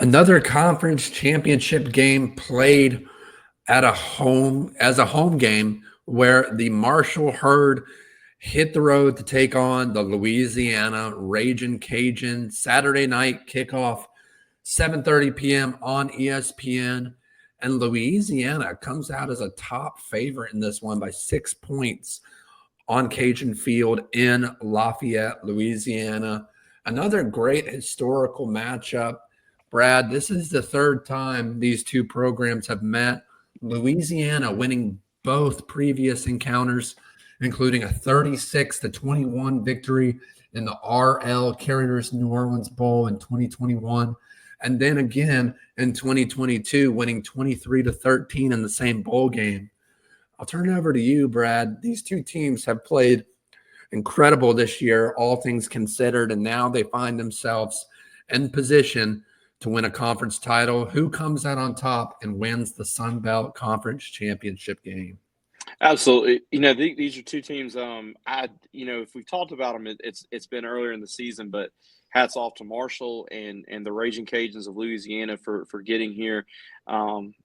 Another conference championship game played at a home as a home game where the Marshall Herd hit the road to take on the Louisiana Ragin Cajuns. Saturday night kickoff, 7:30 p.m. on ESPN. And Louisiana comes out as a top favorite in this one by 6 points on Cajun Field in Lafayette, Louisiana. Another great historical matchup. Brad, this is the third time these two programs have met. Louisiana winning both previous encounters, including a 36-21 victory in the RL Carriers New Orleans Bowl in 2021. And then again in 2022, winning 23-13 in the same bowl game. I'll turn it over to you, Brad. These two teams have played incredible this year, all things considered, and now they find themselves in position to win a conference title. Who comes out on top and wins the Sunbelt Conference Championship game? Absolutely. These are two teams. If we've talked about them, it's been earlier in the season, but hats off to Marshall and the Ragin' Cajuns of Louisiana for getting here.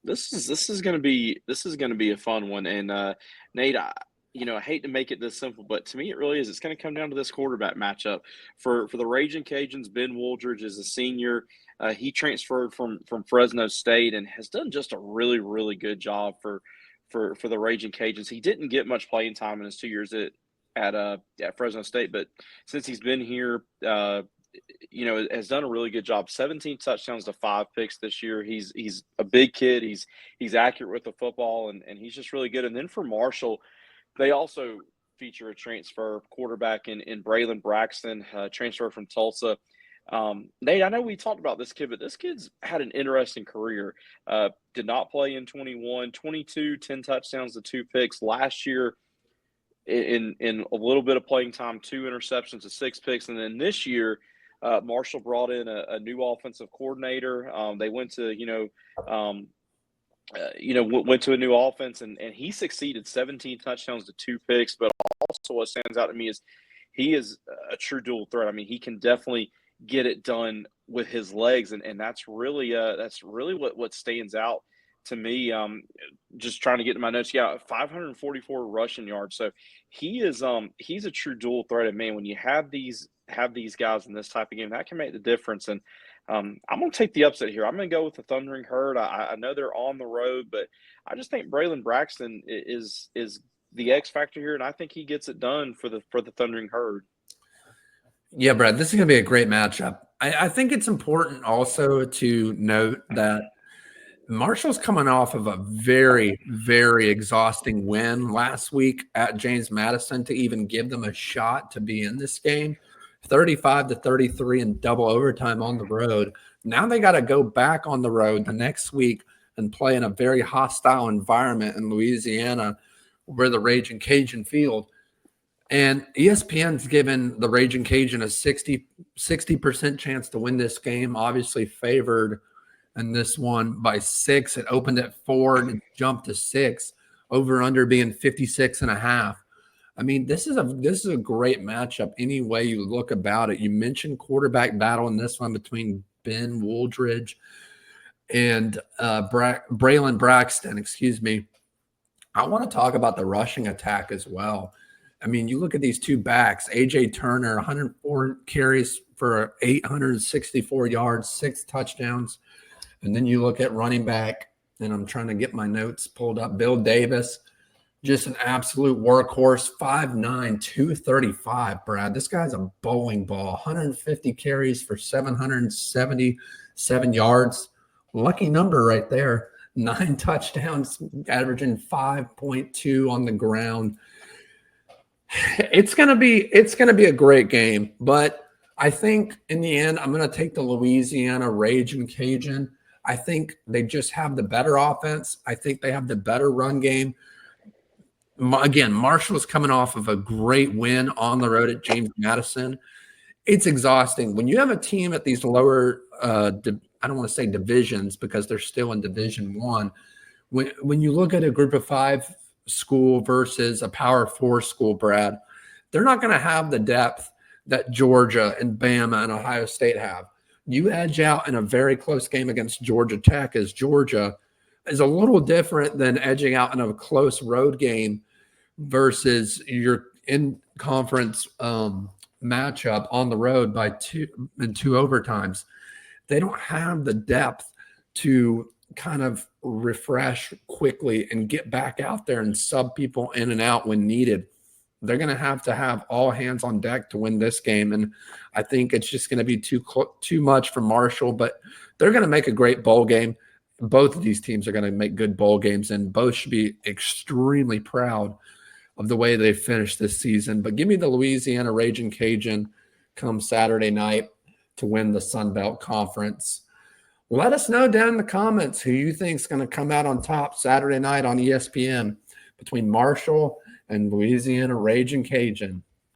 This is going to be a fun one. And Nate, I hate to make it this simple, but to me it really is. It's going to come down to this quarterback matchup for the Ragin' Cajuns. Ben Wooldridge is a senior. He transferred from Fresno State and has done just a really, really good job for the Ragin' Cajuns. He didn't get much playing time in his 2 years at Fresno State, but since he's been here, has done a really good job. 17 touchdowns to 5 picks this year. He's a big kid. He's accurate with the football, and he's just really good. And then for Marshall, they also feature a transfer quarterback in Braylon Braxton, transfer from Tulsa. Nate, I know we talked about this kid, but this kid's had an interesting career. Did not play in 21, 22, 10 touchdowns to 2 picks. Last year, in a little bit of playing time, 2 interceptions to 6 picks. And then this year, Marshall brought in a new offensive coordinator. They went to, went to a new offense, and he succeeded. 17 touchdowns to 2 picks. But also what stands out to me is he is a true dual threat. I mean, he can definitely get it done with his legs, and that's really what stands out to me. Just trying to get to my notes. Yeah, 544 rushing yards. So he's a true dual threat. And man, when you have these guys in this type of game, that can make the difference. And I'm going to take the upset here. I'm going to go with the Thundering Herd. I know they're on the road, but I just think Braylon Braxton is the X factor here, and I think he gets it done for the Thundering Herd. Yeah, Brad, this is going to be a great matchup. I think it's important also to note that Marshall's coming off of a very, very exhausting win last week at James Madison to even give them a shot to be in this game. 35-33 in double overtime on the road. Now they got to go back on the road the next week and play in a very hostile environment in Louisiana where the Ragin' Cajun field. And ESPN's given the Ragin' Cajun a 60% chance to win this game, obviously favored in this one by 6. It opened at 4 and jumped to 6, over under being 56.5. I mean, this is a great matchup any way you look about it. You mentioned quarterback battle in this one between Ben Wooldridge and Braylon Braxton, excuse me. I want to talk about the rushing attack as well. I mean, you look at these two backs, A.J. Turner, 104 carries for 864 yards, 6 touchdowns. And then you look at running back, and I'm trying to get my notes pulled up, Bill Davis, just an absolute workhorse, 5'9", 235, Brad. This guy's a bowling ball, 150 carries for 777 yards. Lucky number right there. 9 touchdowns, averaging 5.2 on the ground. It's gonna be a great game, but I think in the end I'm gonna take the Louisiana Ragin' Cajun. I think they just have the better offense. I think they have the better run game. Again, Marshall's coming off of a great win on the road at James Madison. It's exhausting when you have a team at these lower. I don't want to say divisions because they're still in Division I. When you look at a Group of 5 school versus a Power 4 school, Brad, they're not going to have the depth that Georgia and Bama and Ohio State have. you edge out in a very close game against Georgia Tech, as Georgia is a little different than edging out in a close road game versus your in conference matchup on the road by two overtimes. They don't have the depth to kind of refresh quickly and get back out there and sub people in and out when needed. They're going to have all hands on deck to win this game. And I think it's just going to be too much for Marshall, but they're going to make a great bowl game. Both of these teams are going to make good bowl games, and both should be extremely proud of the way they finished this season. But give me the Louisiana Rajin Cajun come Saturday night to win the Sunbelt Conference. Let us know down in the comments who you think is going to come out on top Saturday night on ESPN between Marshall and Louisiana Rajin Cajun.